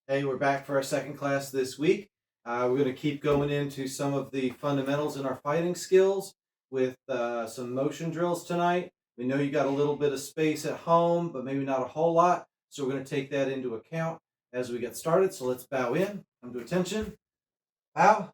Hey, we're back for our second class this week. We're going to keep going into some of the fundamentals in our fighting skills with some motion drills tonight. We know you got a little bit of space at home, but maybe not a whole lot. So we're going to take that into account as we get started. So let's bow in, come to attention, bow.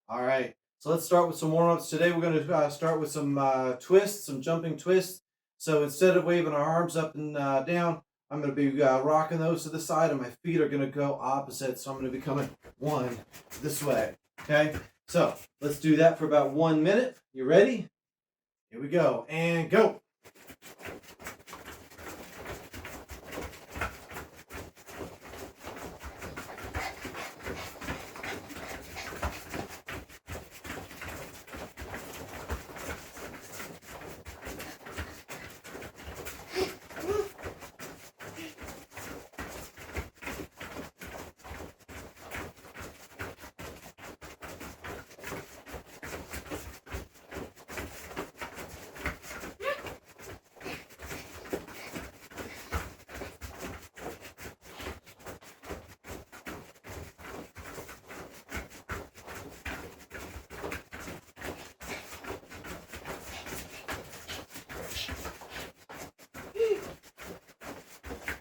All right. So let's start with some warm-ups. Today we're going to start with some twists, some jumping twists. So instead of waving our arms up and down, I'm going to be rocking those to the side, and my feet are going to go opposite. So I'm going to be coming one this way. Okay. So let's do that for about 1 minute. You ready? Here we go. And go.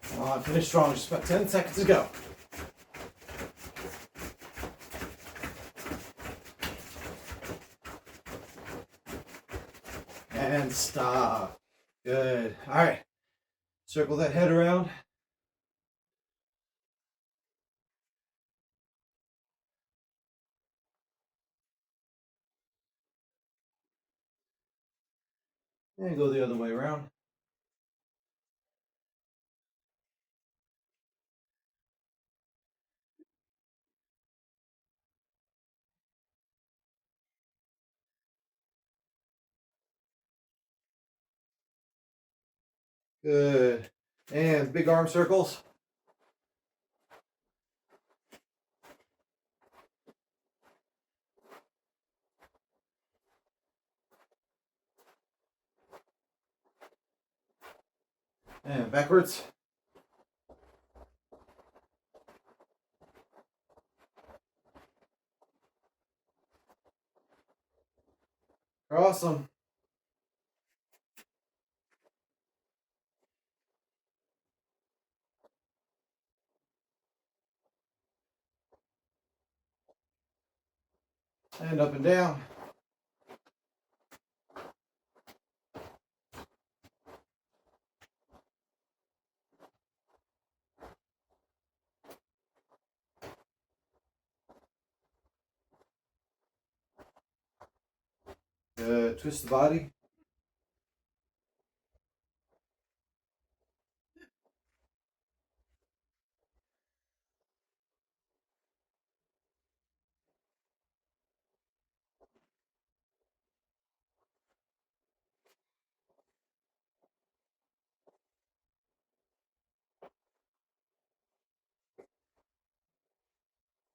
Come on, finish strong. Just about 10 seconds to go. And stop. Good. All right. Circle that head around. And go the other way around. Good. And big arm circles. And backwards. Awesome. And up and down. Good. Twist the body.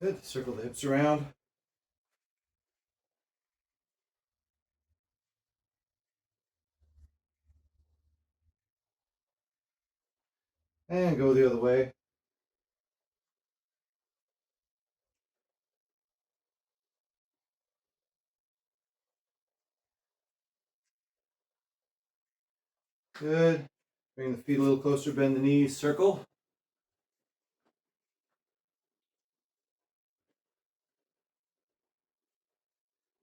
Good. Circle the hips around. And go the other way. Good. Bring the feet a little closer, bend the knees, circle.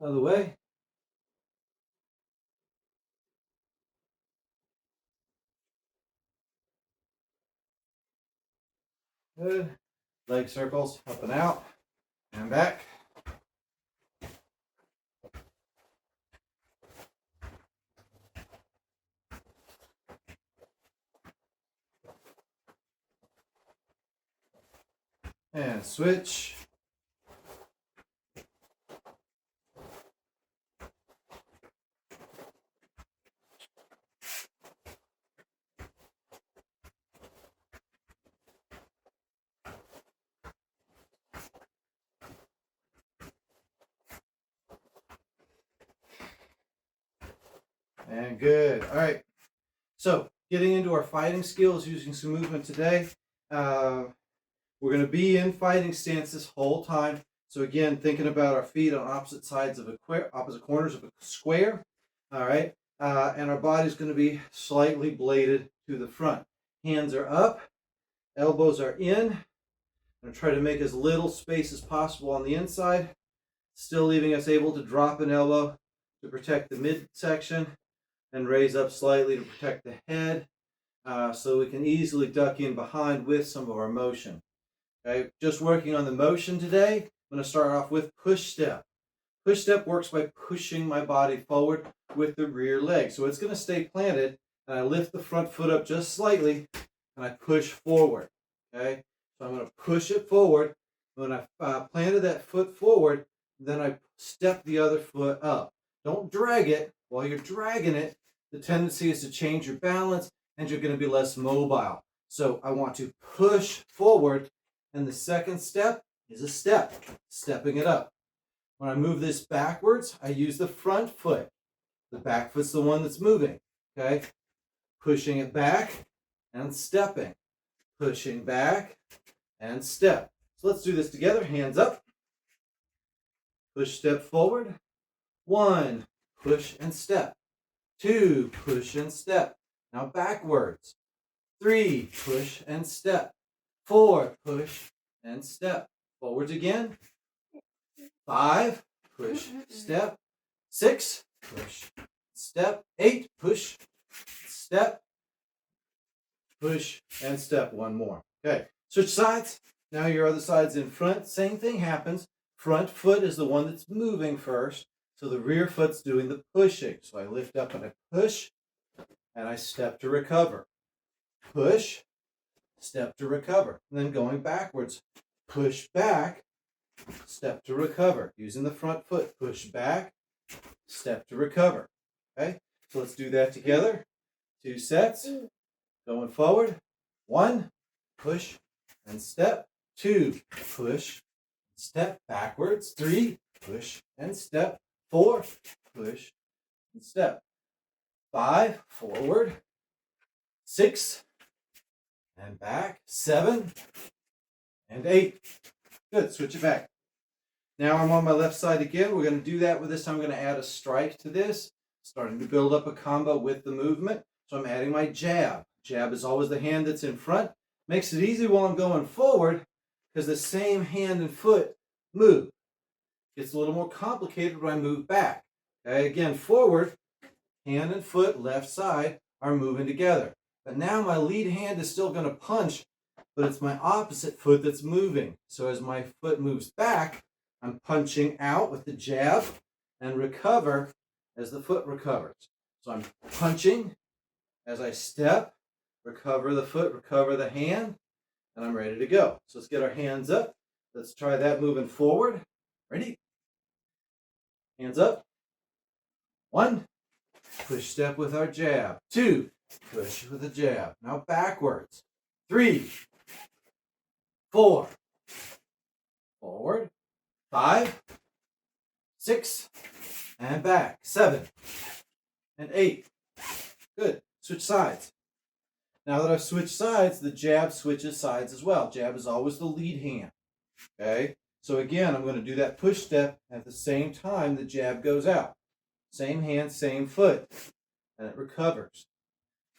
Other way. Good. Leg circles, up and out. And back. And switch. And good. All right. So getting into our fighting skills using some movement today. We're going to be in fighting stance this whole time. So again, thinking about our feet on opposite sides of opposite corners of a square. All right. And our body's going to be slightly bladed to the front. Hands are up, elbows are in. I'm going to try to make as little space as possible on the inside, still leaving us able to drop an elbow to protect the midsection and raise up slightly to protect the head, so we can easily duck in behind with some of our motion. Okay, just working on the motion today. I'm going to start off with push step. Push step works by pushing my body forward with the rear leg. So it's going to stay planted, and I lift the front foot up just slightly, and I push forward. Okay, so I'm going to push it forward. When I planted that foot forward, then I step the other foot up. Don't drag it. While you're dragging it, the tendency is to change your balance, and you're going to be less mobile. So I want to push forward, and the second step is a step, stepping it up. When I move this backwards, I use the front foot. The back foot's the one that's moving, okay? Pushing it back and stepping. Pushing back and step. So let's do this together. Hands up. Push, step forward. 1, push and step. 2, push and step. Now backwards. 3, push and step. 4, push and step. Forwards again. 5, push, step. 6, push, step. 8, push, step. Push and step. One more. Okay, switch sides. Now your other side's in front. Same thing happens. Front foot is the one that's moving first. So the rear foot's doing the pushing. So I lift up and I push, and I step to recover. Push, step to recover. And then going backwards. Push back, step to recover. Using the front foot. Push back, step to recover. Okay, so let's do that together. 2 sets. Going forward. 1, push and step. 2, push, step backwards. 3, push and step. 4, push and step. 5, forward. 6, and back. 7, and 8. Good, switch it back. Now I'm on my left side again. We're going to do that with this time. I'm going to add a strike to this, starting to build up a combo with the movement. So I'm adding my jab. Jab is always the hand that's in front. Makes it easy while I'm going forward because the same hand and foot move. Gets a little more complicated when I move back. Okay, again, forward, hand and foot, left side, are moving together. But now my lead hand is still going to punch, but it's my opposite foot that's moving. So as my foot moves back, I'm punching out with the jab and recover as the foot recovers. So I'm punching as I step, recover the foot, recover the hand, and I'm ready to go. So let's get our hands up. Let's try that moving forward. Ready? Hands up. 1, push step with our jab. 2, push with a jab. Now backwards. 3, 4, forward. 5, 6, and back. 7, and 8. Good. Switch sides. Now that I've switched sides, the jab switches sides as well. Jab is always the lead hand. Okay? So again, I'm going to do that push step at the same time the jab goes out. Same hand, same foot. And it recovers.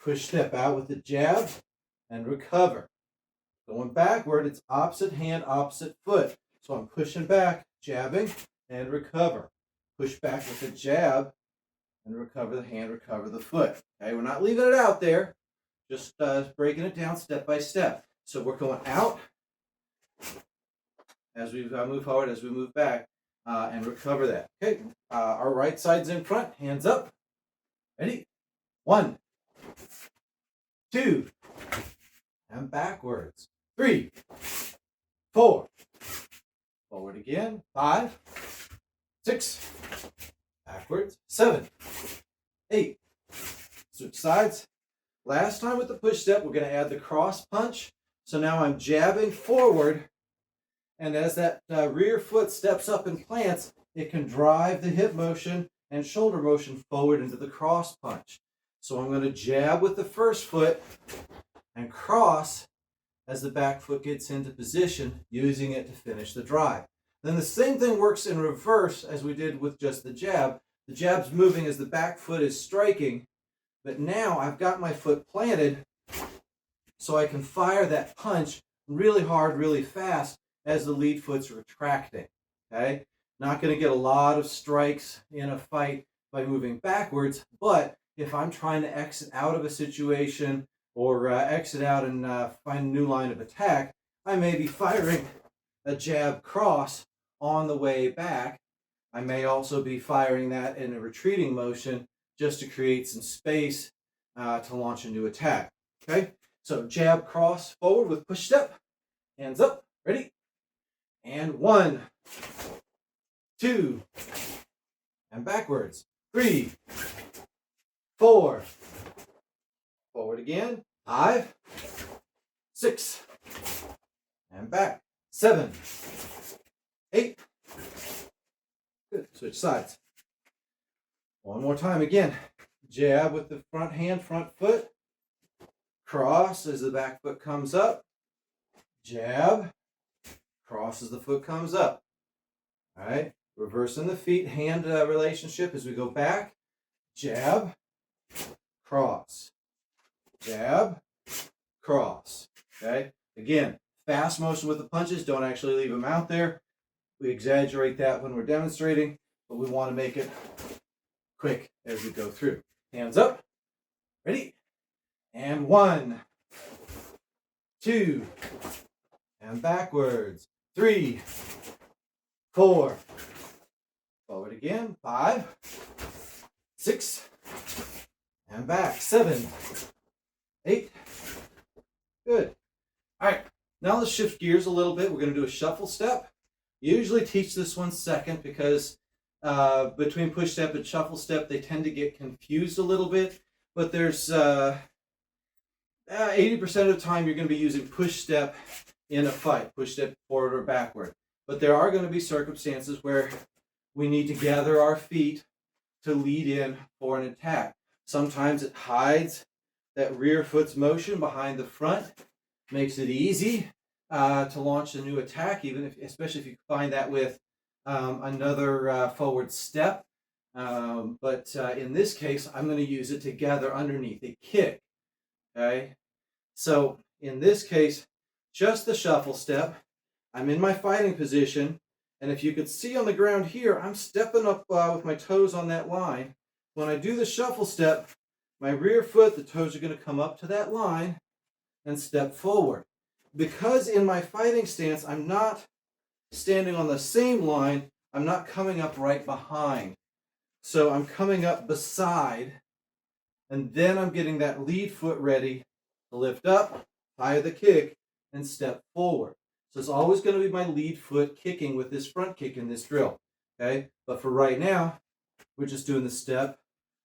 Push step out with the jab and recover. Going backward, it's opposite hand, opposite foot. So I'm pushing back, jabbing, and recover. Push back with the jab and recover the hand, recover the foot. Okay, we're not leaving it out there. Just breaking it down step by step. So we're going out as we move forward, as we move back, and recover that. Okay, our right side's in front, hands up. Ready? 1, 2, and backwards. 3, 4, forward again. 5, 6, backwards. 7, 8. Switch sides. Last time with the push step, we're going to add the cross punch. So now I'm jabbing forward, and as that rear foot steps up and plants, it can drive the hip motion and shoulder motion forward into the cross punch. So I'm going to jab with the first foot and cross as the back foot gets into position, using it to finish the drive. Then the same thing works in reverse as we did with just the jab. The jab's moving as the back foot is striking, but now I've got my foot planted so I can fire that punch really hard, really fast as the lead foot's retracting, okay? Not going to get a lot of strikes in a fight by moving backwards, but if I'm trying to exit out of a situation or exit out and find a new line of attack, I may be firing a jab cross on the way back. I may also be firing that in a retreating motion just to create some space to launch a new attack. Okay, so jab cross forward with push step, hands up, ready? And 1, 2, and backwards. 3, 4, forward again. 5, 6, and back. 7, 8. Good. Switch sides. One more time again. Jab with the front hand, front foot. Cross as the back foot comes up. Jab. Cross as the foot comes up. All right. Reversing the feet hand relationship as we go back. Jab. Cross. Jab. Cross. Okay. Again, fast motion with the punches. Don't actually leave them out there. We exaggerate that when we're demonstrating, but we want to make it quick as we go through. Hands up. Ready? And 1, 2, and backwards. 3, 4. Forward again. 5, 6, and back. 7, 8. Good. All right. Now let's shift gears a little bit. We're going to do a shuffle step. Usually teach this one second because between push step and shuffle step, they tend to get confused a little bit. But there's 80% of the time you're going to be using push step in a fight, push step forward or backward. But there are going to be circumstances where we need to gather our feet to lead in for an attack. Sometimes it hides that rear foot's motion behind the front, makes it easy to launch a new attack, especially if you find that with another forward step. But in this case, I'm going to use it to gather underneath a kick. Okay, so in this case, just the shuffle step. I'm in my fighting position, and if you could see on the ground here, I'm stepping up with my toes on that line. When I do the shuffle step, my rear foot, the toes are going to come up to that line and step forward. Because in my fighting stance, I'm not standing on the same line, I'm not coming up right behind. So I'm coming up beside, and then I'm getting that lead foot ready to lift up, fire the kick, and step forward. So it's always going to be my lead foot kicking with this front kick in this drill. Okay? But for right now, we're just doing the step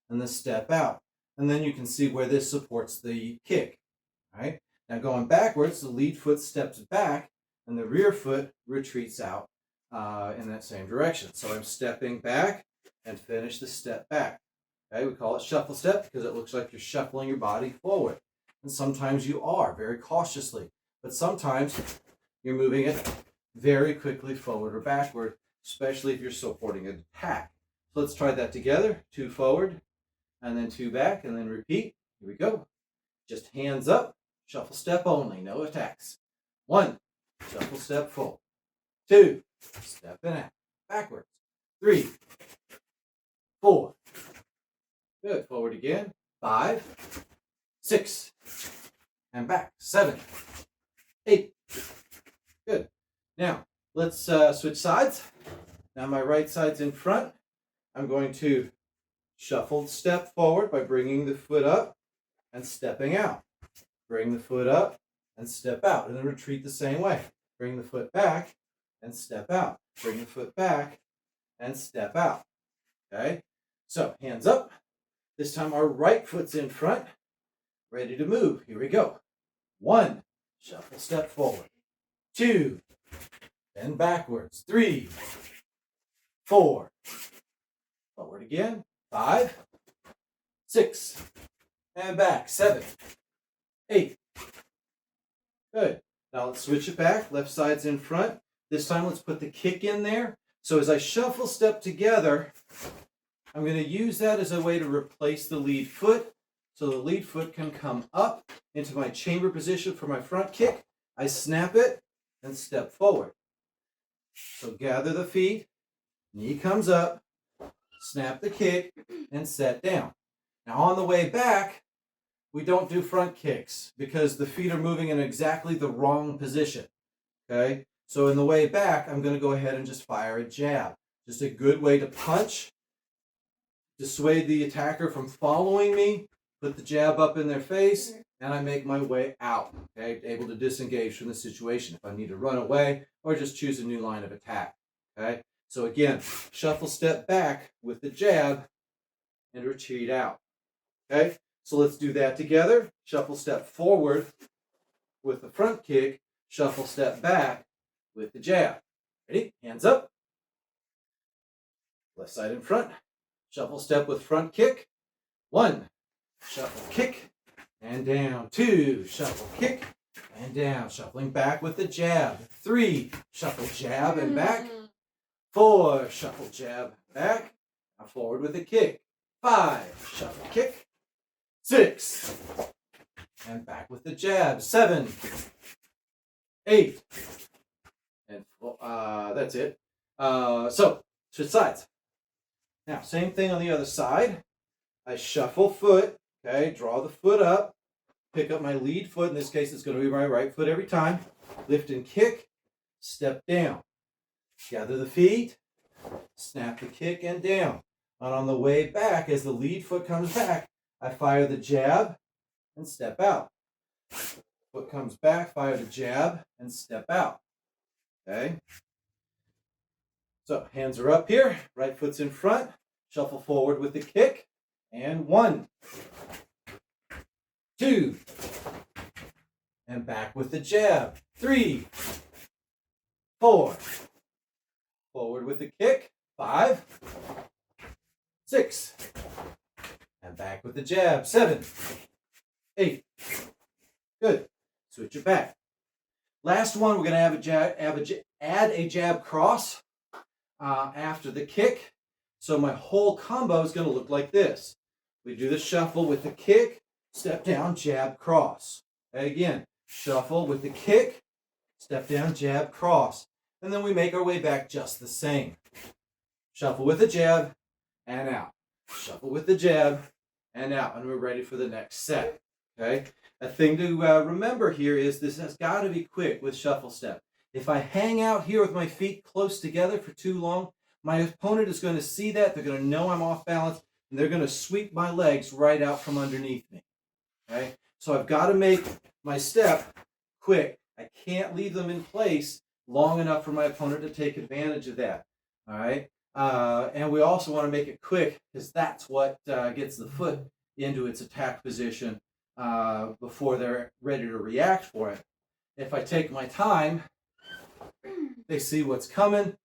and the step out. And then you can see where this supports the kick. All right? Now going backwards, the lead foot steps back and the rear foot retreats out in that same direction. So I'm stepping back and finish the step back. Okay, we call it shuffle step because it looks like you're shuffling your body forward. And sometimes you are, very cautiously. But sometimes you're moving it very quickly forward or backward, especially if you're supporting an attack. So let's try that together. 2 forward and then 2 back and then repeat. Here we go. Just hands up. Shuffle step only, no attacks. 1, shuffle step full. 2, step and out, backwards. 3, 4. Good, forward again. 5, 6, and back. 7, 8. Good. Now, let's switch sides. Now my right side's in front. I'm going to shuffle step forward by bringing the foot up and stepping out. Bring the foot up and step out, and then retreat the same way. Bring the foot back and step out. Bring the foot back and step out. Okay? So, hands up. This time our right foot's in front, ready to move. Here we go. 1, shuffle step forward. 2, then backwards. 3, 4, forward again. 5, 6, and back. 7, 8. Good. Now let's switch it back. Left side's in front. This time let's put the kick in there. So as I shuffle step together, I'm going to use that as a way to replace the lead foot. So the lead foot can come up into my chamber position for my front kick. I snap it and step forward. So gather the feet, knee comes up, snap the kick, and set down. Now on the way back, we don't do front kicks because the feet are moving in exactly the wrong position. Okay? So in the way back, I'm going to go ahead and just fire a jab. Just a good way to punch, dissuade the attacker from following me, put the jab up in their face, and I make my way out. Okay? Able to disengage from the situation if I need to run away or just choose a new line of attack. Okay? So again, shuffle step back with the jab and retreat out. Okay? So let's do that together. Shuffle step forward with the front kick, shuffle step back with the jab. Ready? Hands up. Left side in front. Shuffle step with front kick. 1, shuffle kick, and down. 2, shuffle kick, and down. Shuffling back with the jab. 3, shuffle jab and back. 4, shuffle jab back. Now forward with the kick. 5, shuffle kick. 6, and back with the jab. 7, 8, and that's it. So switch sides. Now same thing on the other side. I shuffle foot. Okay, draw the foot up. Pick up my lead foot. In this case, it's going to be my right foot every time. Lift and kick. Step down. Gather the feet. Snap the kick and down. And on the way back, as the lead foot comes back, I fire the jab and step out. Foot comes back, fire the jab and step out. Okay? So hands are up here. Right foot's in front. Shuffle forward with the kick. And 1, 2, and back with the jab. 3, 4, forward with the kick. 5, 6, and back with the jab. 7, 8. Good. Switch it back. Last one, we're going to add a jab cross after the kick. So my whole combo is going to look like this. We do the shuffle with the kick, step down, jab, cross. And again, shuffle with the kick, step down, jab, cross. And then we make our way back just the same. Shuffle with the jab and out. Shuffle with the jab and out. And we're ready for the next set. Okay? A thing to remember here is this has got to be quick with shuffle step. If I hang out here with my feet close together for too long, my opponent is going to see that. They're going to know I'm off balance, and they're going to sweep my legs right out from underneath me. Okay? So I've got to make my step quick. I can't leave them in place long enough for my opponent to take advantage of that. All right? And we also want to make it quick because that's what gets the foot into its attack position before they're ready to react for it. If I take my time, they see what's coming.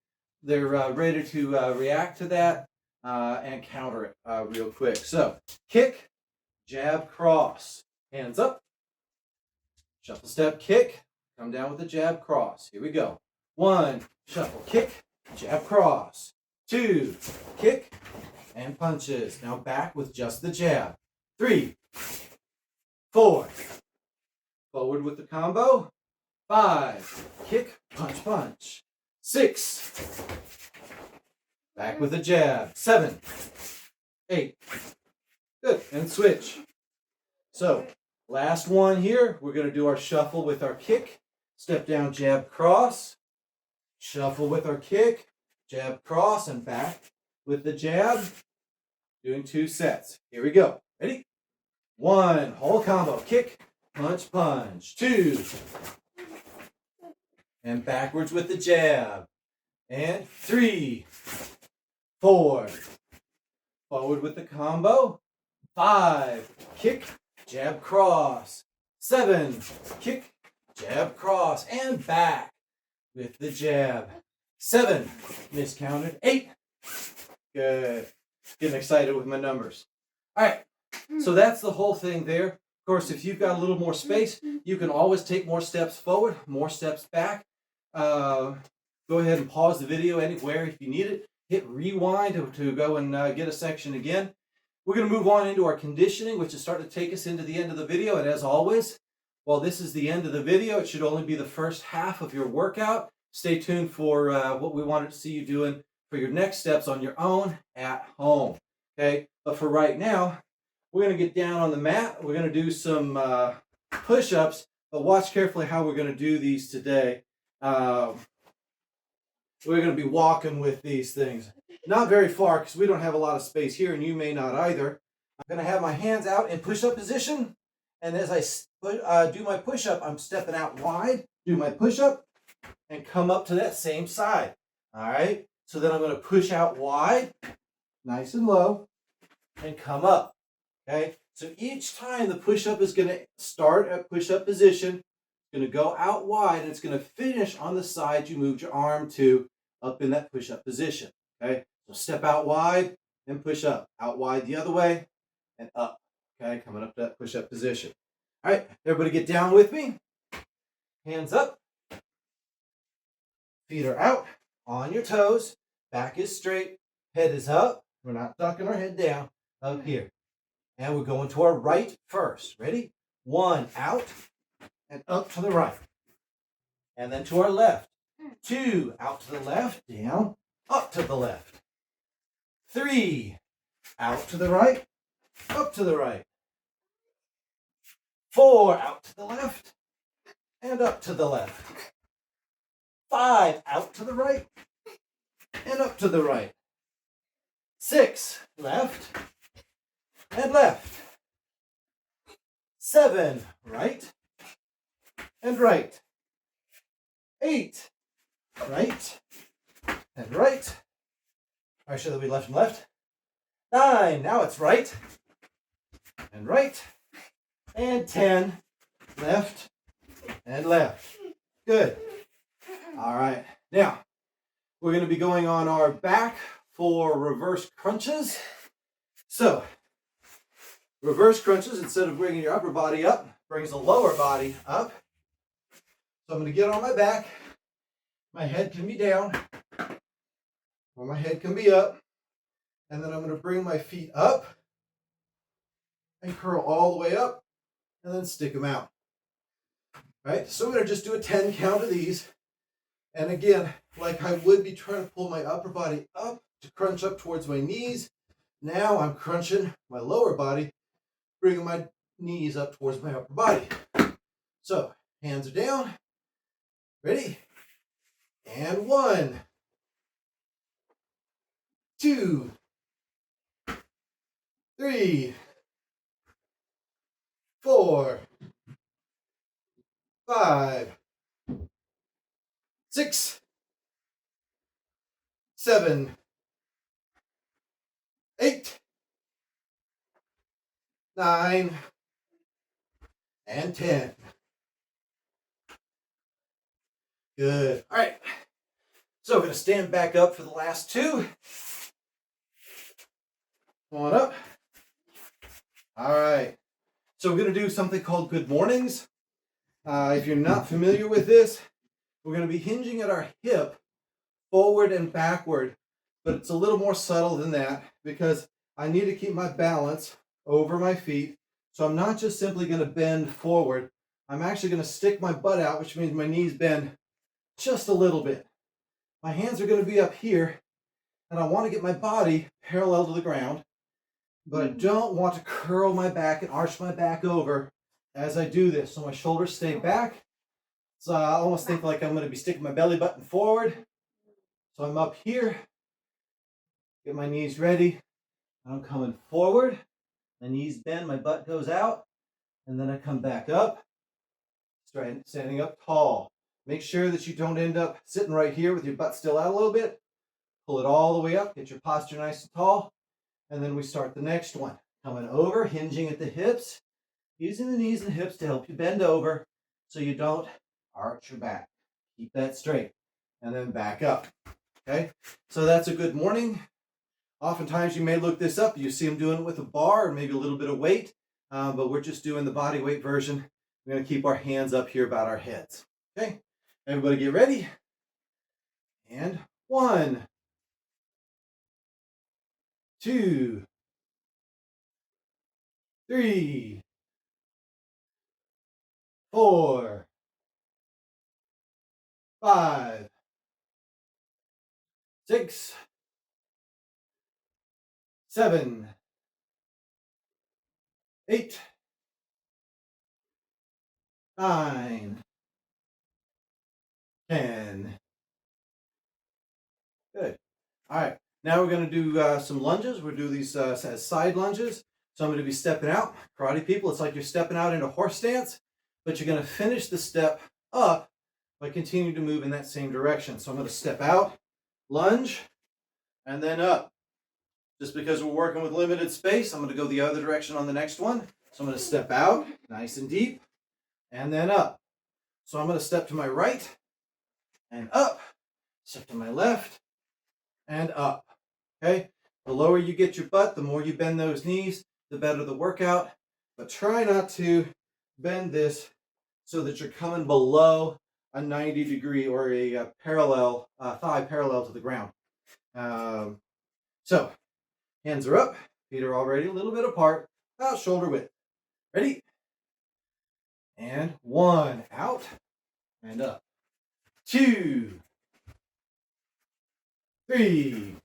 They're ready to react to that and counter it real quick. So, kick, jab, cross. Hands up. Shuffle step, kick. Come down with the jab, cross. Here we go. 1, shuffle, kick, jab, cross. 2, kick, and punches. Now back with just the jab. 3, 4, forward with the combo. 5, kick, punch, punch. 6, back with a jab. 7, 8, good, and switch. So, last one here, we're going to do our shuffle with our kick. Step down, jab, cross. Shuffle with our kick, jab, cross, and back with the jab. Doing 2 sets. Here we go. Ready? 1, whole combo. Kick, punch, punch. 2, and backwards with the jab. And 3, 4, forward with the combo. 5, kick, jab, cross. 7, kick, jab, cross, and back with the jab. 7, miscounted. 8, good. Getting excited with my numbers. All right, so that's the whole thing there. Of course, if you've got a little more space, you can always take more steps forward, more steps back. Go ahead and pause the video anywhere if you need it. Hit rewind to go and get a section again. We're going to move on into our conditioning, which is starting to take us into the end of the video. And as always, while this is the end of the video, it should only be the first half of your workout. Stay tuned for what we wanted to see you doing for your next steps on your own at home. Okay, but for right now, we're going to get down on the mat. We're going to do some push-ups, but watch carefully how we're going to do these today. We're going to be walking with these things. Not very far because we don't have a lot of space here, and you may not either. I'm going to have my hands out in push-up position, and as I do my push-up, I'm stepping out wide, do my push-up, and come up to that same side. All right? So then I'm going to push out wide, nice and low, and come up. Okay? So each time the push-up is going to start at push-up position, it's going to go out wide, and it's going to finish on the side you moved your arm to up in that push-up position. Okay? So step out wide and push up. Out wide the other way and up. Okay? Coming up to that push-up position. All right, everybody get down with me. Hands up. Feet are out on your toes. Back is straight. Head is up. We're not ducking our head down. Up here. And we're going to our right first. Ready? 1, out and up to the right. And then to our left. 2, out to the left, down, up to the left. 3, out to the right, up to the right. 4, out to the left, and up to the left. 5, out to the right, and up to the right. 6, left, and left. 7, right, and right. 8, right, and right. All right, should there be left and left? 9, now it's right, and right. And 10, left, and left. Good. All right, now we're going to be going on our back for reverse crunches. So, reverse crunches, instead of bringing your upper body up, brings the lower body up. So I'm going to get on my back. My head can be down, or my head can be up. And then I'm going to bring my feet up and curl all the way up and then stick them out. All right, so I'm going to just do a 10 count of these. And again, like I would be trying to pull my upper body up to crunch up towards my knees. Now I'm crunching my lower body, bringing my knees up towards my upper body. So, hands are down. Ready? And 1, 2, 3, 4, 5, 6, 7, 8, 9, and 10. Good. All right. So we're going to stand back up for the last 2. Come on up. All right. So we're going to do something called good mornings. If you're not familiar with this, we're going to be hinging at our hip forward and backward, but it's a little more subtle than that because I need to keep my balance over my feet. So I'm not just simply going to bend forward. I'm actually going to stick my butt out, which means my knees bend just a little bit. My hands are going to be up here, and I want to get my body parallel to the ground, but I don't want to curl my back and arch my back over as I do this. So my shoulders stay back. So I almost think like I'm going to be sticking my belly button forward. So I'm up here, get my knees ready. I'm coming forward, my knees bend, my butt goes out, and then I come back up, standing up tall. Make sure that you don't end up sitting right here with your butt still out a little bit. Pull it all the way up, get your posture nice and tall, and then we start the next one. Coming over, hinging at the hips, using the knees and hips to help you bend over so you don't arch your back. Keep that straight, and then back up. Okay, so that's a good morning. Oftentimes you may look this up. You see them doing it with a bar or maybe a little bit of weight. but we're just doing the body weight version. We're going to keep our hands up here about our heads. Okay, everybody get ready. And 1, 2, 3, 4, 5, 6, 7, 8, 9, 10. Good. All right. Now we're going to do some lunges. We'll do these as side lunges. So I'm going to be stepping out. Karate people, it's like you're stepping out into horse stance, but you're going to finish the step up by continuing to move in that same direction. So I'm going to step out, lunge, and then up. Just because we're working with limited space, I'm going to go the other direction on the next one. So I'm going to step out, nice and deep, and then up. So I'm going to step to my right and up, step to my left and up. Okay? The lower you get your butt, the more you bend those knees, the better the workout. But try not to bend this so that you're coming below a 90 degree or a parallel, thigh parallel to the ground. So hands are up, feet are already a little bit apart, about shoulder width. Ready? And 1, out and up. 2, 3,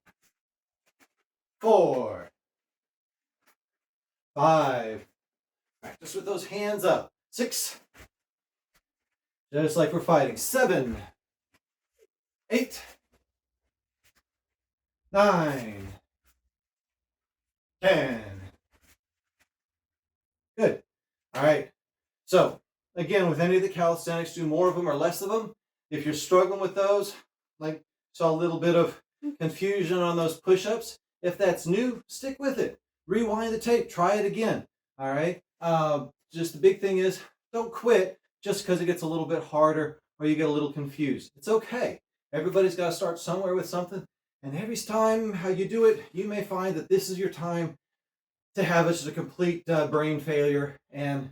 4, 5. Practice with those hands up. 6. Just like we're fighting. 7, 8, 9, 10. Good. All right. So again, with any of the calisthenics, do more of them or less of them. If you're struggling with those, like saw a little bit of confusion on those push-ups. If that's new, stick with it. Rewind the tape. Try it again. All right. Just the big thing is don't quit just because it gets a little bit harder or you get a little confused. It's okay. Everybody's got to start somewhere with something. And every time how you do it, you may find that this is your time to have just a complete brain failure, and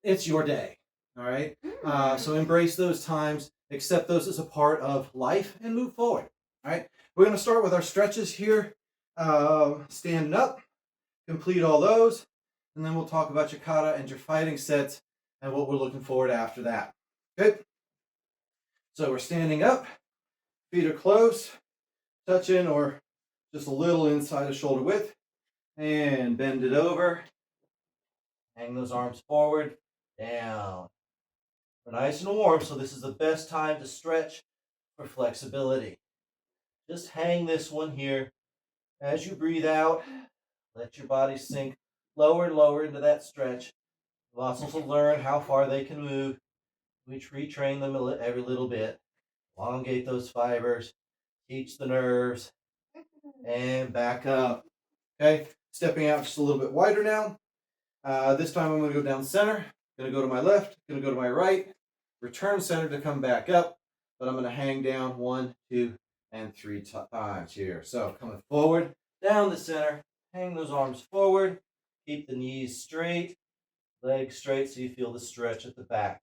it's your day. All right. So embrace those times, accept those as a part of life, and move forward. All right. We're going to start with our stretches here. Standing up, complete all those, and then we'll talk about your kata and your fighting sets and what we're looking forward to after that. Good. So we're standing up, feet are close, touching or just a little inside of shoulder width, and bend it over. Hang those arms forward, down. We're nice and warm, so this is the best time to stretch for flexibility. Just hang this one here. As you breathe out, let your body sink lower and lower into that stretch. Muscles will learn how far they can move. We retrain them every little bit. Elongate those fibers, teach the nerves, and back up. Okay, stepping out just a little bit wider now. This time I'm going to go down center, going to go to my left, going to go to my right, return center to come back up, but I'm going to hang down 1, 2, and 3 times here. So coming forward, down the center, hang those arms forward, keep the knees straight, legs straight so you feel the stretch at the back.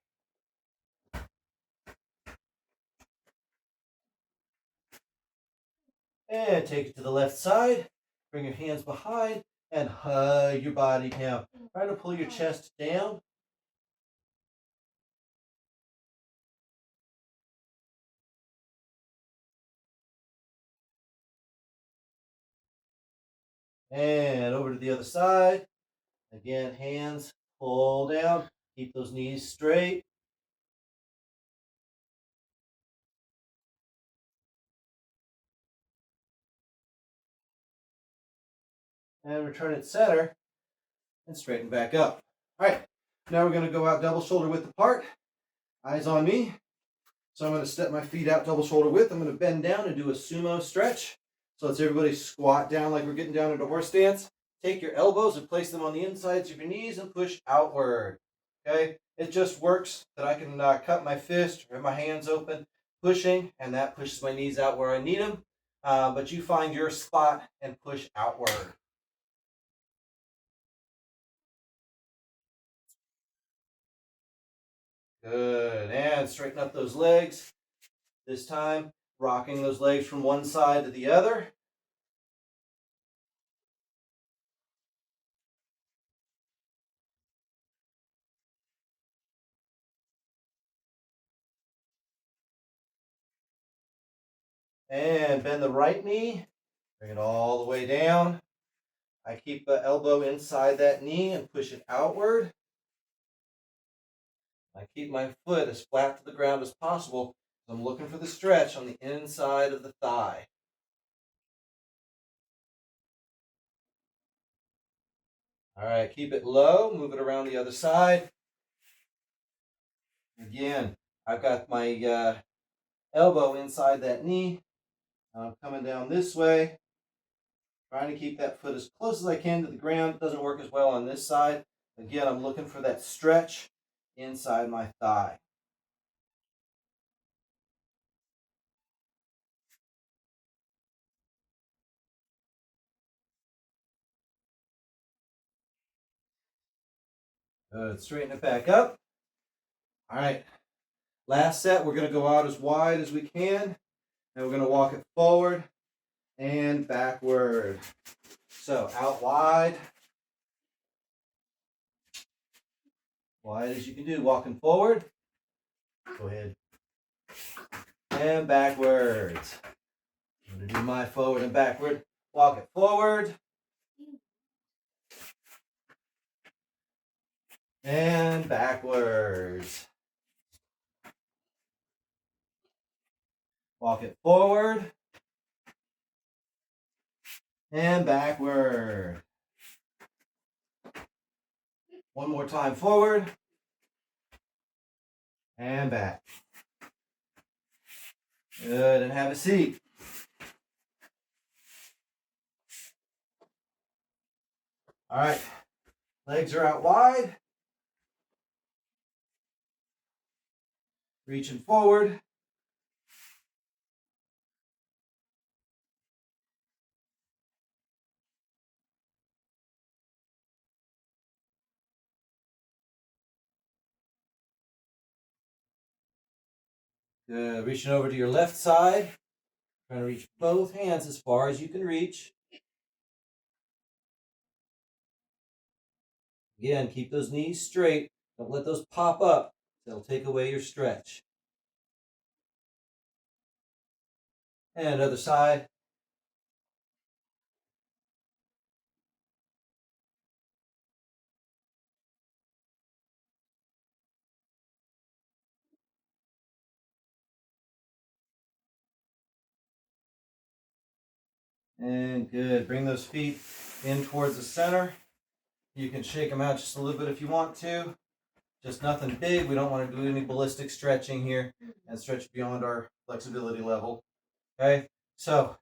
And take it to the left side, bring your hands behind, and hug your body down. Try to pull your chest down. And over to the other side. Again, hands pull down. Keep those knees straight. And return it center and straighten back up. All right, now we're going to go out double shoulder width apart. Eyes on me. So I'm going to step my feet out double shoulder width. I'm going to bend down and do a sumo stretch. So let's everybody squat down like we're getting down into horse stance. Take your elbows and place them on the insides of your knees and push outward. Okay, it just works that I can cut my fist or my hands open, pushing, and that pushes my knees out where I need them. But you find your spot and push outward. Good. And straighten up those legs. This time, rocking those legs from one side to the other. And bend the right knee. Bring it all the way down. I keep the elbow inside that knee and push it outward. I keep my foot as flat to the ground as possible. I'm looking for the stretch on the inside of the thigh. All right, keep it low. Move it around the other side. Again, I've got my elbow inside that knee. I'm coming down this way, trying to keep that foot as close as I can to the ground. It doesn't work as well on this side. Again, I'm looking for that stretch inside my thigh. Good. Straighten it back up. All right. Last set, we're going to go out as wide as we can, and we're going to walk it forward and backward. So out wide as you can do, walking forward. Go ahead. And backwards. I'm going to do my forward and backward. Walk it forward. And backwards. Walk it forward. And backward. One more time forward. And back. Good, and have a seat. All right, legs are out wide. Reaching forward. Good, reaching over to your left side. Trying to reach both hands as far as you can reach. Again, keep those knees straight. Don't let those pop up. They'll take away your stretch. And other side. And good. Bring those feet in towards the center. You can shake them out just a little bit if you want to. Just nothing big. We don't want to do any ballistic stretching here and stretch beyond our flexibility level. Okay, so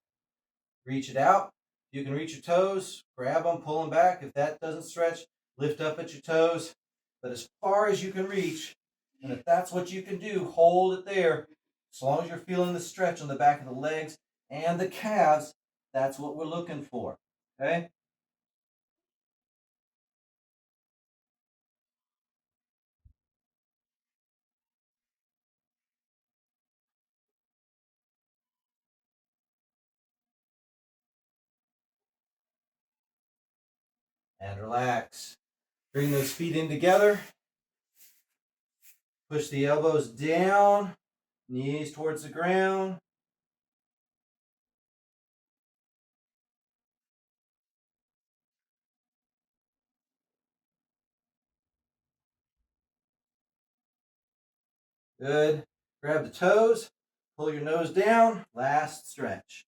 reach it out. You can reach your toes, grab them, pull them back. If that doesn't stretch, lift up at your toes. But as far as you can reach, and if that's what you can do, hold it there. As long as you're feeling the stretch on the back of the legs and the calves, that's what we're looking for. Okay? And relax. Bring those feet in together. Push the elbows down, knees towards the ground. Good. Grab the toes, pull your nose down. Last stretch.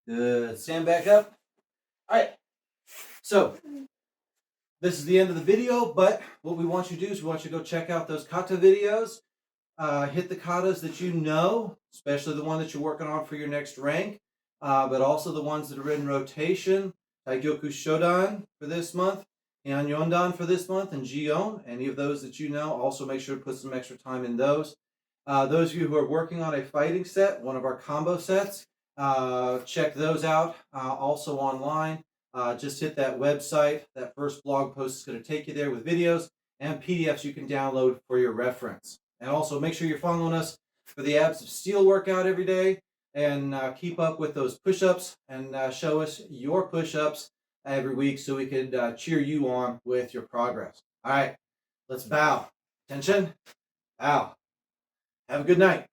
Good. Stand back up. All right. So this is the end of the video, but what we want you to do is we want you to go check out those kata videos. Hit the katas that you know, especially the one that you're working on for your next rank, but also the ones that are in rotation. Taigyoku Shodan for this month, Hyanyondan for this month, and Jion. Any of those that you know, also make sure to put some extra time in those. Those of you who are working on a fighting set, one of our combo sets, check those out also online. Just hit that website. That first blog post is going to take you there with videos and PDFs you can download for your reference. And also make sure you're following us for the Abs of Steel workout every day, and keep up with those push-ups, and show us your push-ups every week so we could cheer you on with your progress. All right, let's bow. Attention. Bow. Have a good night.